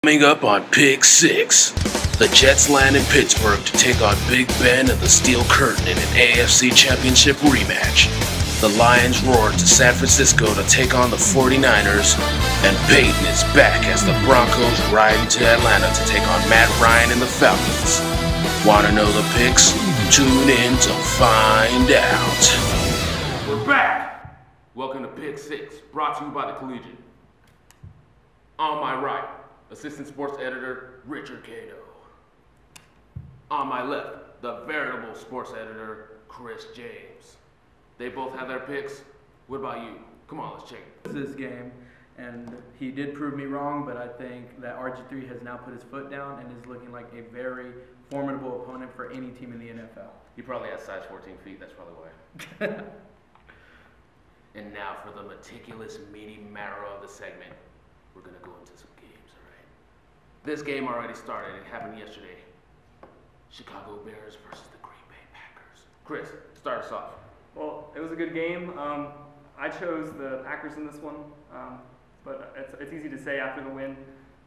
Coming up on Pick 6, the Jets land in Pittsburgh to take on Big Ben and the Steel Curtain in an AFC Championship rematch. The Lions roar to San Francisco to take on the 49ers, and Peyton is back as the Broncos ride into Atlanta to take on Matt Ryan and the Falcons. Want to know the picks? Tune in to find out. We're back! Welcome to Pick 6, brought to you by the Collegian. On my right, Assistant Sports Editor, Richard Cano. On my left, the veritable sports editor, Chris James. They both have their picks. What about you? Come on, let's check it. This game, and he did prove me wrong, but I think that RG3 has now put his foot down and is looking like a very formidable opponent for any team in the NFL. He probably has size 14 feet, that's probably why. And now for the meticulous, meaty marrow of the segment. We're going to go into some games, all right? This game already started. It happened yesterday. Chicago Bears versus the Green Bay Packers. Chris, start us off. Well, it was a good game. I chose the Packers in this one, but it's easy to say after the win.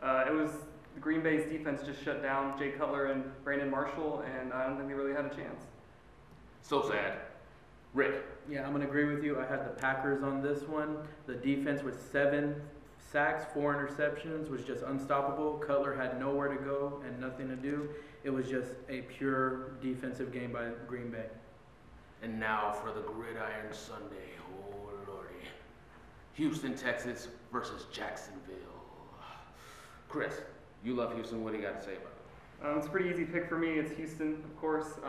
It was the Green Bay's defense just shut down Jay Cutler and Brandon Marshall, and I don't think they really had a chance. So sad. Rick. Yeah, I'm going to agree with you. I had the Packers on this one. The defense with 7 sacks, 4 interceptions, was just unstoppable. Cutler had nowhere to go and nothing to do. It was just a pure defensive game by Green Bay. And now for the Gridiron Sunday. Oh, lordy. Houston, Texas versus Jacksonville. Chris, you love Houston. What do you got to say about it? It's a pretty easy pick for me. It's Houston, of course.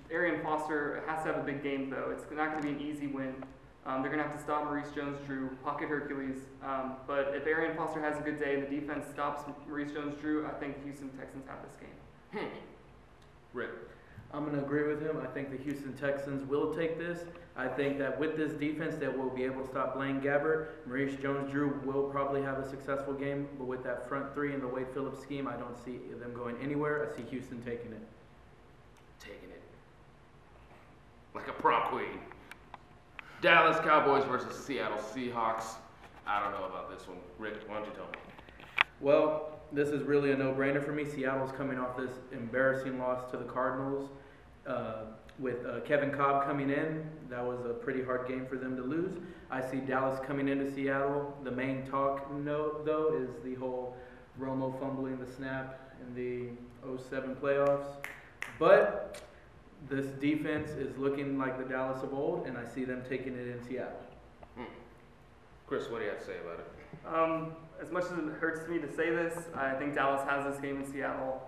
Arian Foster has to have a big game, though. It's not going to be an easy win. They're going to have to stop Maurice Jones-Drew, pocket Hercules. But if Arian Foster has a good day and the defense stops Maurice Jones-Drew, I think the Houston Texans have this game. Rick. I'm going to agree with him. I think the Houston Texans will take this. I think that with this defense that will be able to stop Blaine Gabbert. Maurice Jones-Drew will probably have a successful game, but with that front three and the Wade Phillips scheme, I don't see them going anywhere. I see Houston taking it. Taking it. Like a prom queen. Dallas Cowboys versus Seattle Seahawks. I don't know about this one. Rick, why don't you tell me? Well, this is really a no-brainer for me. Seattle's coming off this embarrassing loss to the Cardinals. With Kevin Cobb coming in, that was a pretty hard game for them to lose. I see Dallas coming into Seattle. The main talk, though, is the whole Romo fumbling the snap in the 2007 playoffs. But this defense is looking like the Dallas of old, and I see them taking it in Seattle. Chris, what do you have to say about it? As much as it hurts me to say this, I think Dallas has this game in Seattle.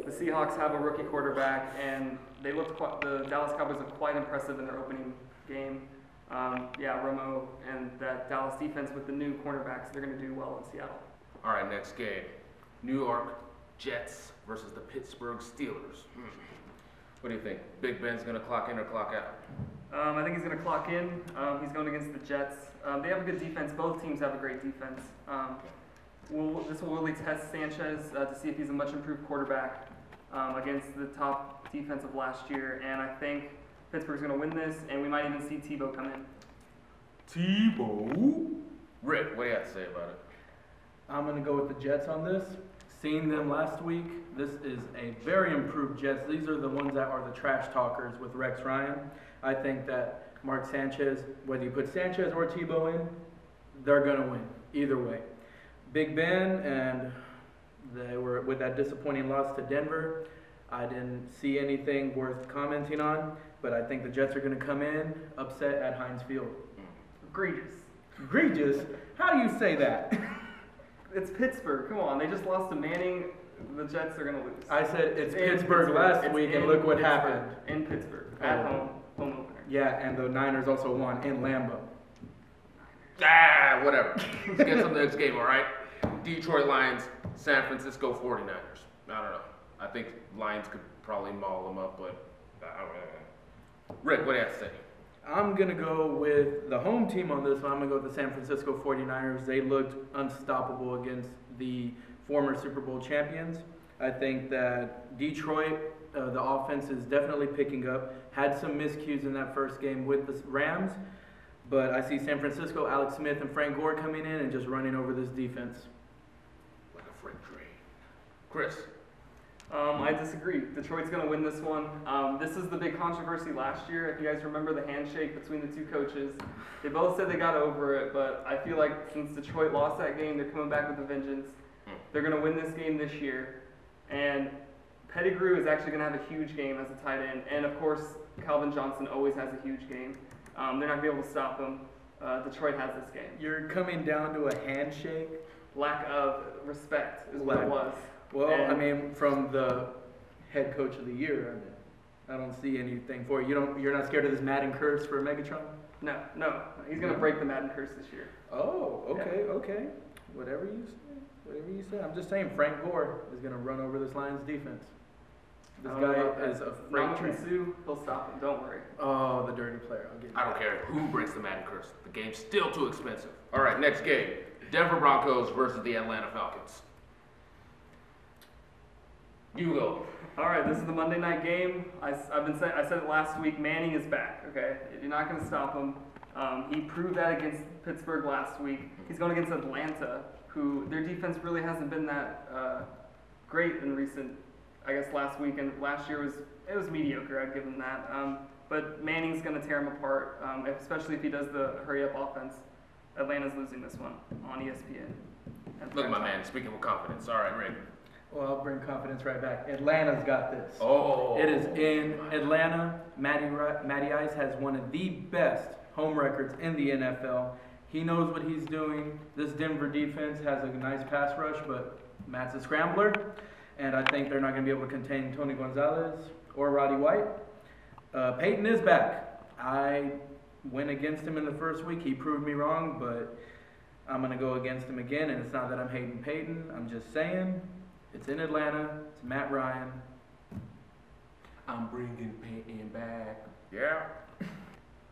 The Seahawks have a rookie quarterback, and the Dallas Cowboys looked quite impressive in their opening game. Romo and that Dallas defense with the new cornerbacks, they're going to do well in Seattle. All right, next game. New York Jets versus the Pittsburgh Steelers. What do you think? Big Ben's going to clock in or clock out? I think he's going to clock in. He's going against the Jets. They have a good defense. Both teams have a great defense. This will really test Sanchez to see if he's a much improved quarterback against the top defense of last year. And I think Pittsburgh's going to win this, and we might even see Tebow come in. Tebow? Rick, what do you have to say about it? I'm going to go with the Jets on this. Seeing them last week, this is a very improved Jets. These are the ones that are the trash talkers with Rex Ryan. I think that Mark Sanchez, whether you put Sanchez or Tebow in, they're going to win either way. Big Ben, and they were with that disappointing loss to Denver. I didn't see anything worth commenting on, but I think the Jets are going to come in upset at Heinz Field. Egregious. Egregious? How do you say that? It's Pittsburgh. Come on. They just lost to Manning. The Jets are going to lose. I said it's Pittsburgh last week, and look what happened. In Pittsburgh. At home. Home opener. Yeah, and the Niners also won in Lambeau. Whatever. Let's get to the next game, all right? Detroit Lions, San Francisco 49ers. I don't know. I think Lions could probably maul them up, but I don't know. Rick, what do you have to say? I'm going to go with the home team on this one. I'm going to go with the San Francisco 49ers. They looked unstoppable against the former Super Bowl champions. I think that Detroit, the offense is definitely picking up. Had some miscues in that first game with the Rams, but I see San Francisco, Alex Smith, and Frank Gore coming in and just running over this defense. Like a freight train. Chris. I disagree. Detroit's going to win this one. This is the big controversy last year. If you guys remember the handshake between the two coaches, they both said they got over it, but I feel like since Detroit lost that game, they're coming back with a vengeance. They're going to win this game this year, and Pettigrew is actually going to have a huge game as a tight end, and of course, Calvin Johnson always has a huge game. They're not going to be able to stop him. Detroit has this game. You're coming down to a handshake? Lack of respect is what it was. Well, I mean, from the head coach of the year, I don't see anything for you. You're not scared of this Madden curse for Megatron? No. He's going to break the Madden curse this year. Oh, okay. Whatever you say. I'm just saying Frank Gore is going to run over this Lions defense. This guy is a freight train. Sue, he'll stop him. Don't worry. Oh, the dirty player. I don't care who breaks the Madden curse. The game's still too expensive. All right, next game. Denver Broncos versus the Atlanta Falcons. You go. All right, this is the Monday night game. I said it last week. Manning is back. Okay, you're not going to stop him. He proved that against Pittsburgh last week. He's going against Atlanta, who their defense really hasn't been that great in recent. I guess last week and last year was mediocre. I'd give him that. But Manning's going to tear him apart, especially if he does the hurry up offense. Atlanta's losing this one on ESPN. Look at my man, speaking with confidence. All right, Rick. Well, I'll bring confidence right back. Atlanta's got this. Oh. It is in Atlanta. Matty Ice has one of the best home records in the NFL. He knows what he's doing. This Denver defense has a nice pass rush, but Matt's a scrambler. And I think they're not going to be able to contain Tony Gonzalez or Roddy White. Peyton is back. I went against him in the first week. He proved me wrong, but I'm going to go against him again. And it's not that I'm hating Peyton. I'm just saying it's in Atlanta. It's Matt Ryan. I'm bringing Peyton back. Yeah.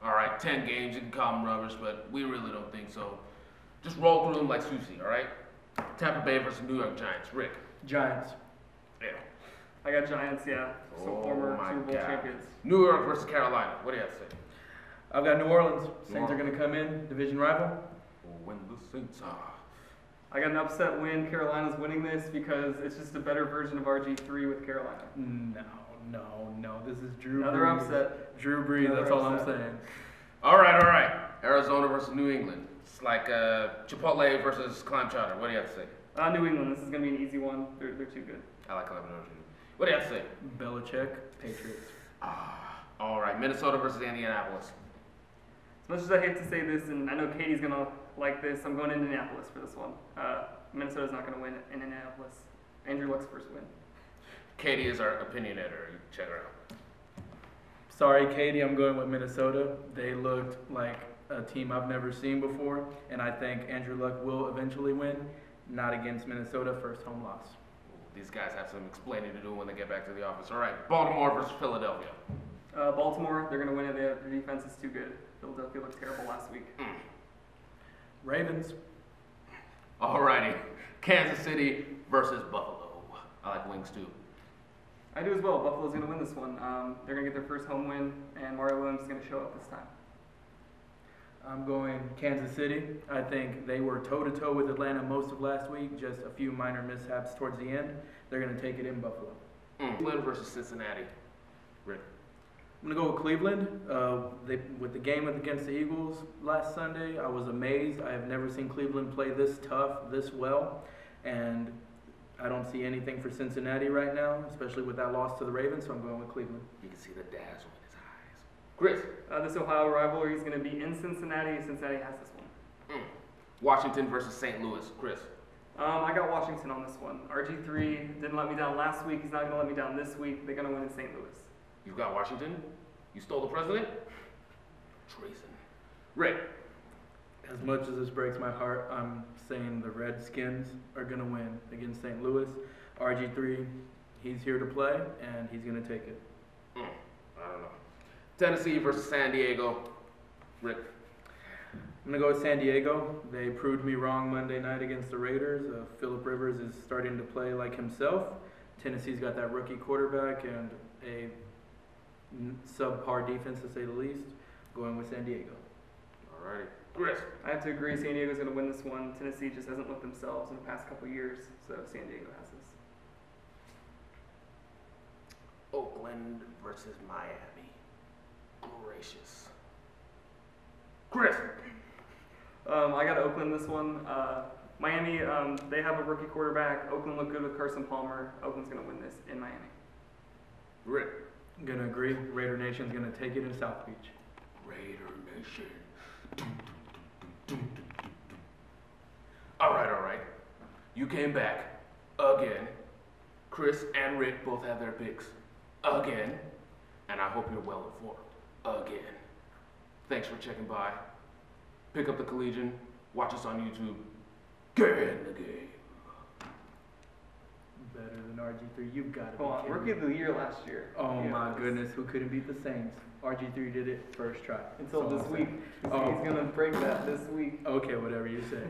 All right, 10 games. You can call them rubbish, but we really don't think so. Just roll through them like sushi, all right? Tampa Bay versus New York Giants. Rick. Giants. Yeah. I got Giants, yeah. So former Super Bowl champions. New York versus Carolina. What do you have to say? I've got New Orleans. Saints are going to come in. Division rival. When the Saints are. I got an upset win. Carolina's winning this because it's just a better version of RG3 with Carolina. No. This is Drew Another Brees. upset. Drew Brees, that's all I'm saying. All right. Arizona versus New England. It's like Chipotle versus clam chowder. What do you have to say? New England. This is going to be an easy one. They're too good. I like clam chowder. What do you have to say? Belichick, Patriots. All right. Minnesota versus Indianapolis. As much as I hate to say this, and I know Katie's going to like this, I'm going to Indianapolis for this one. Minnesota's not going to win in Indianapolis. Andrew Luck's first win. Katie is our opinion editor. You check her out. Sorry, Katie, I'm going with Minnesota. They looked like a team I've never seen before, and I think Andrew Luck will eventually win. Not against Minnesota, first home loss. These guys have some explaining to do when they get back to the office. All right, Baltimore versus Philadelphia. Baltimore, they're going to win it. Their defense is too good. Philadelphia looked terrible last week. Ravens. All righty, Kansas City versus Buffalo. I like wings too. I do as well. Buffalo's going to win this one. They're going to get their first home win, and Mario Williams is going to show up this time. I'm going Kansas City. I think they were toe-to-toe with Atlanta most of last week, just a few minor mishaps towards the end. They're going to take it in Buffalo. Cleveland versus Cincinnati. Rick. I'm going to go with Cleveland. With the game against the Eagles last Sunday, I was amazed. I have never seen Cleveland play this tough, this well, and I don't see anything for Cincinnati right now, especially with that loss to the Ravens, so I'm going with Cleveland. You can see the dazzle in his eyes. Chris. This Ohio rivalry is going to be in Cincinnati. Cincinnati has this one. Washington versus St. Louis. Chris. I got Washington on this one. RG3 didn't let me down last week. He's not going to let me down this week. They're going to win in St. Louis. You got Washington? You stole the president? Treason. Rick. As much as this breaks my heart, I'm saying the Redskins are going to win against St. Louis. RG3, he's here to play, and he's going to take it. I don't know. Tennessee versus San Diego. Rick. I'm going to go with San Diego. They proved me wrong Monday night against the Raiders. Phillip Rivers is starting to play like himself. Tennessee's got that rookie quarterback and a subpar defense, to say the least. Going with San Diego. All righty. Chris. I have to agree. San Diego's going to win this one. Tennessee just hasn't looked themselves in the past couple years, so San Diego has this. Oakland versus Miami. Gracious. Chris. I got Oakland this one. Miami, they have a rookie quarterback. Oakland looked good with Carson Palmer. Oakland's going to win this in Miami. Rick. I'm gonna agree. Raider Nation's gonna take it in South Beach. Raider Nation. All right. You came back again. Chris and Rick both have their picks again, and I hope you're well informed again. Thanks for checking by. Pick up the Collegian. Watch us on YouTube. Get in the game. Better than RG3. You've got to be Hold on, kidding Rookie me. of the Year last year. Oh Yeah, my goodness, who couldn't beat the Saints? RG3 did it first try. Until That's all this I'm week. saying. He's going to break that this week. Okay, whatever you say.